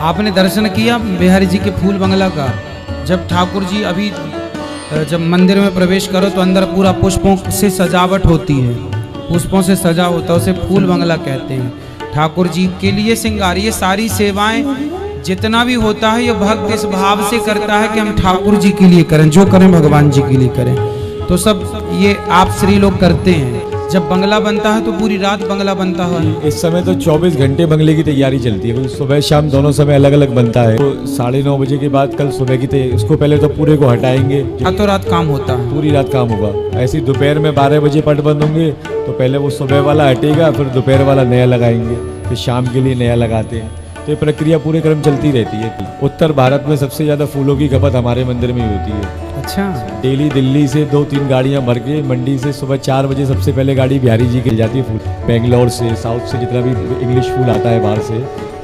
आपने दर्शन किया बिहारी जी के फूल बंगला का। जब ठाकुर जी अभी जब मंदिर में प्रवेश करो तो अंदर पूरा पुष्पों से सजावट होती है, पुष्पों से सजा होता है, उसे फूल बंगला कहते हैं। ठाकुर जी के लिए श्रृंगार, ये सारी सेवाएं जितना भी होता है ये भक्त इस भाव से करता है कि हम ठाकुर जी के लिए करें, जो करें भगवान जी के लिए करें। तो सब ये आप श्री लोग करते हैं। जब बंगला बनता है तो पूरी रात बंगला बनता है। इस समय तो 24 घंटे बंगले की तैयारी चलती है, सुबह शाम दोनों समय अलग अलग बनता है। तो 9:30 बजे के बाद कल सुबह की तैयारी, उसको पहले तो पूरे को हटाएंगे, रातों रात काम होता है, पूरी रात काम होगा। ऐसे ही दोपहर में 12 बजे पट बंद होंगे तो पहले वो सुबह वाला हटेगा, फिर दोपहर वाला नया लगाएंगे, फिर शाम के लिए नया लगाते हैं। तो ये प्रक्रिया पूरे क्रम चलती रहती है। उत्तर भारत में सबसे ज़्यादा फूलों की खपत हमारे मंदिर में ही होती है। अच्छा, डेली दिल्ली से 2-3 गाड़ियाँ भर के मंडी से सुबह 4 बजे सबसे पहले गाड़ी बिहारी जी की जाती है। फूल बेंगलोर से, साउथ से जितना भी इंग्लिश फूल आता है बाहर से,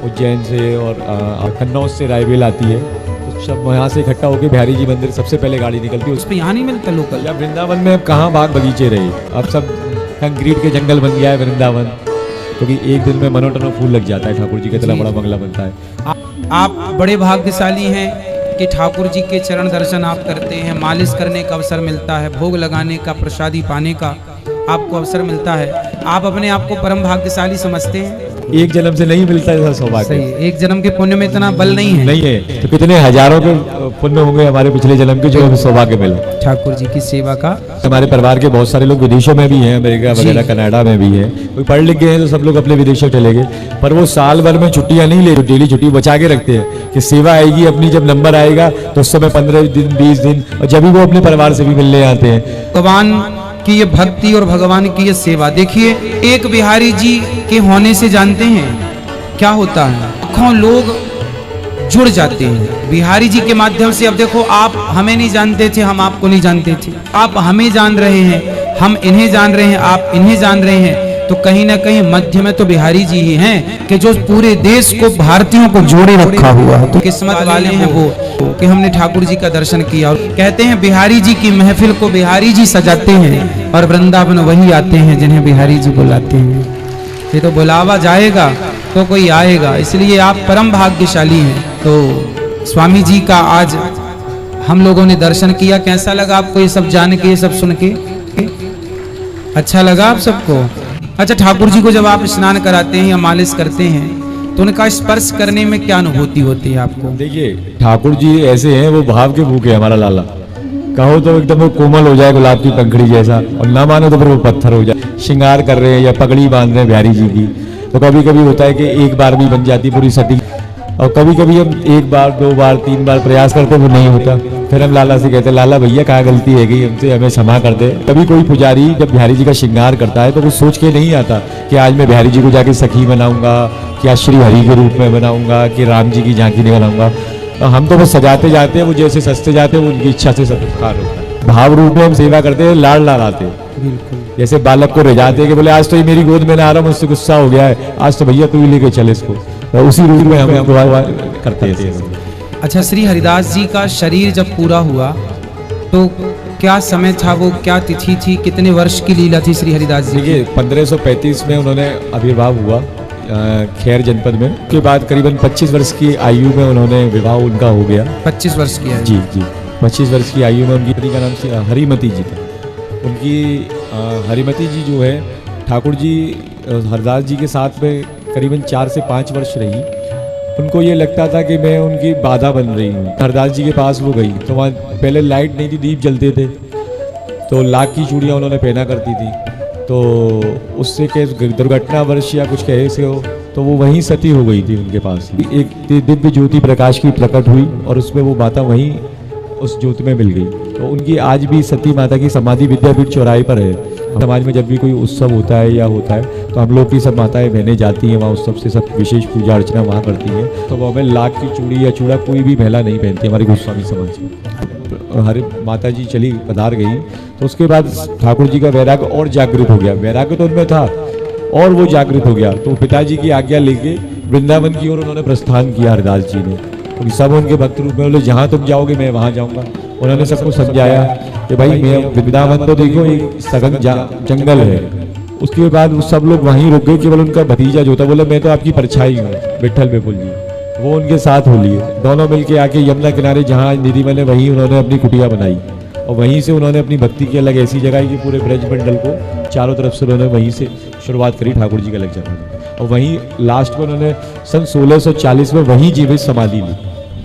उज्जैन से और कन्नौज से रायबेल आती है, तो सब वहाँ से इकट्ठा होकर बिहारी जी मंदिर सबसे पहले गाड़ी निकलती है। उस पर यहाँ नहीं मिलता लोकल। या वृंदावन में अब कहाँ बाग बगीचे रहे, अब सब कंक्रीट के जंगल बन गया है वृंदावन, क्योंकि एक दिन में मनोटनो फूल लग जाता है। ठाकुर जी का इतना बड़ा बंगला बनता है। आप बड़े भाग्यशाली हैं कि ठाकुर जी के चरण दर्शन आप करते हैं, मालिश करने का अवसर मिलता है, भोग लगाने का, प्रसादी पाने का आपको अवसर मिलता है। आप अपने आप को परम भाग्यशाली समझते हैं। एक जन्म से नहीं मिलता ऐसा सौभाग्य। सही, एक जन्म के पुण्य में इतना बल नहीं है। नहीं है तो कितने हजारों के पुण्य होंगे हमारे पिछले जन्म के जो हमें सौभाग्य मिला ठाकुर जी की सेवा का। हमारे परिवार के बहुत सारे लोग विदेशों में भी हैं, अमेरिका वगैरह कनाडा में भी है। कोई पढ़ लिख गए हैं तो सब लोग अपने विदेशों चले गए, पर वो साल भर में छुट्टियां नहीं ले, डेली छुट्टी बचा के रखते हैं कि सेवा आएगी अपनी, जब नंबर आएगा तो उस समय 15 दिन 20 दिन, और जब भी वो अपने परिवार से भी मिलने आते हैं। भगवान की ये भक्ति और भगवान की ये सेवा देखिए, एक बिहारी जी के होने से जानते हैं क्या होता है, लाखों लोग जुड़ जाते हैं बिहारी जी के माध्यम से। अब देखो, आप हमें नहीं जानते थे, हम आपको नहीं जानते थे, आप हमें जान रहे हैं, हम इन्हें जान रहे हैं, आप इन्हें जान रहे हैं, तो कहीं ना कहीं मध्य में तो बिहारी जी ही हैं कि जो पूरे देश को, भारतीयों को जोड़े रखा हुआ है। तो किस्मत वाले हैं वो कि हमने ठाकुर जी का दर्शन किया। और कहते हैं बिहारी जी की महफिल को बिहारी जी सजाते हैं और वृंदावन वही आते हैं जिन्हें बिहारी जी बुलाते हैं। ये तो बुलावा जाएगा तो कोई आएगा, इसलिए आप परम भाग्यशाली हैं। तो स्वामी जी का आज हम लोगों ने दर्शन किया। कैसा लगा आपको ये सब जान के, ये सब सुन के? अच्छा लगा आप सबको? अच्छा, ठाकुर जी को जब आप स्नान कराते हैं या मालिश करते हैं तो उनका स्पर्श करने में क्या अनुभूति होती है आपको? देखिए, ठाकुर जी ऐसे हैं, वो भाव के भूखे, हमारा लाला। कहो तो एकदम वो कोमल हो जाए गुलाब की पंखड़ी जैसा, और ना मानो तो फिर वो पत्थर हो जाए। श्रृंगार कर रहे हैं या पगड़ी बांध रहे हैं बिहारी जी की, तो कभी कभी होता है कि एक बार भी बन जाती पूरी सती, और कभी कभी हम 1 बार 2 बार 3 बार प्रयास करते वो नहीं होता। फिर हम लाला से कहते, लाला भैया कहाँ गलती है गई हमसे, हमें क्षमा कर दे। कभी कोई पुजारी जब बिहारी जी का श्रृंगार करता है तो वो सोच के नहीं आता कि आज मैं बिहारी जी को जाके सखी बनाऊंगा, कि आज श्री हरि के रूप में बनाऊंगा, कि राम जी की झांकी नहीं बनाऊंगा। हम तो बस सजाते जाते हैं, वो जैसे सजते जाते हैं उनकी इच्छा से सत्कार होता है। भाव रूप में हम सेवा करते हैं, लाड़ लाते हैं। जैसे बालक को रिझाते हैं कि बोले आज तो ये मेरी गोद में ना आ रहा, मुझसे गुस्सा हो गया है, आज तो भैया तू ही लेके चले इसको, तो उसी रूप में हम करते हैं। अच्छा, श्री हरिदास जी का शरीर जब पूरा हुआ तो क्या समय था, वो क्या तिथि थी, कितने वर्ष की लीला थी श्री हरिदास जी? देखिए, 1535 में उन्होंने आविर्भाव हुआ खैर जनपद में। उसके बाद करीबन 25 वर्ष की आयु में उन्होंने विवाह उनका हो गया। 25 वर्ष की है? जी जी, 25 वर्ष की आयु में उनकी पत्नी का नाम हरिमती जी था। उनकी हरिमती जी जो है, ठाकुर जी हरदास जी के साथ में करीबन 4 से 5 वर्ष रही। उनको ये लगता था कि मैं उनकी बाधा बन रही हूँ। हरदास जी के पास वो गई तो वहाँ पहले लाइट नहीं थी, दीप जलते थे, तो लाख की चूड़ियाँ उन्होंने पहना करती थी। तो उससे के दुर्घटनावश या कुछ कहे से हो तो वो वहीं सती हो गई थी। उनके पास एक दिव्य ज्योति प्रकाश की प्रकट हुई और उसमें वो माता वहीं उस ज्योति में मिल गई। तो उनकी आज भी सती माता की समाधि विद्यापीठ चौराहे पर है। समाज में जब भी कोई उत्सव होता है या होता है तो हम लोग की सब माताएं बहनें जाती हैं वहाँ उत्सव से, सब विशेष पूजा अर्चना वहाँ करती हैं। तो वो हमें लाख की चूड़ी या चूड़ा कोई भी महिला नहीं पहनती हमारे गोस्वामी समाज में। हर माता जी चली पधार गई तो उसके बाद ठाकुर जी का वैराग्य और जागृत हो गया। वैराग्य तो उनमें था और वो जागृत हो गया। तो पिताजी की आज्ञा लेके वृंदावन की ओर उन्होंने प्रस्थान किया हरदास जी ने। तो सब उनके भक्त रूप में बोले जहाँ तुम जाओगे मैं वहाँ जाऊँगा। उन्होंने सबको समझाया कि भाई मैं वृंदावन तो देखो एक सघन जंगल है। उसके बाद सब लोग वहीं रुक गए। केवल उनका भतीजा जो था बोला मैं तो आपकी परछाई हूँ, विट्ठल बेपुल जी। वो उनके साथ हो लिए। दोनों मिलके आके यमुना किनारे जहाँ निधिवन है वहीं उन्होंने अपनी कुटिया बनाई और वहीं से उन्होंने अपनी भक्ति की अलग ऐसी जगह कि पूरे ब्रज मंडल को चारों तरफ से उन्होंने वहीं से शुरुआत करी ठाकुर जी का अलग जगह। और वहीं लास्ट में उन्होंने सन 1640 में वहीं जीवित समाधि ली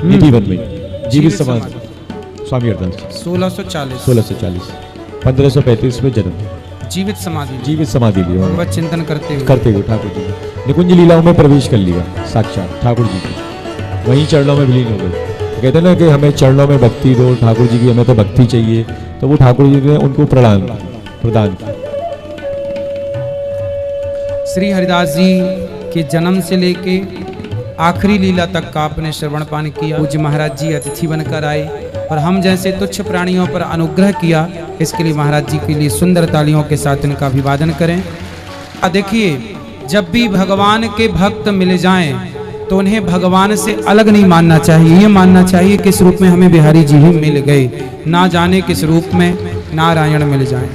निधिवन में। जीवित समाधि स्वामी हरदास 1640 1535 में जन्म। जीवित समाधि ली उन्होंने। भगवत चिंतन करते हुए ठाकुर जी ने निकुंज लीलाओं में प्रवेश कर लिया साक्षात ठाकुर जी के, वहीं चरणों में विलीन हो गए। कहते हैं ना कि हमें चरणों में भक्ति दो, ठाकुर जी की हमें तो भक्ति चाहिए, तो वो ठाकुर जी ने उनको प्रदान की। श्री हरिदास जी के जन्म से लेके आखिरी लीला तक का आपने श्रवण पान किया। पूज्य महाराज जी अतिथि बनकर आए और हम जैसे तुच्छ प्राणियों पर अनुग्रह किया, इसके लिए महाराज जी के लिए सुंदर तालियों के साथ इनका अभिवादन करें। देखिए, जब भी भगवान के भक्त मिल जाएं तो उन्हें भगवान से अलग नहीं मानना चाहिए। ये मानना चाहिए किस रूप में हमें बिहारी जी ही मिल गए, ना जाने किस रूप में नारायण मिल जाएं।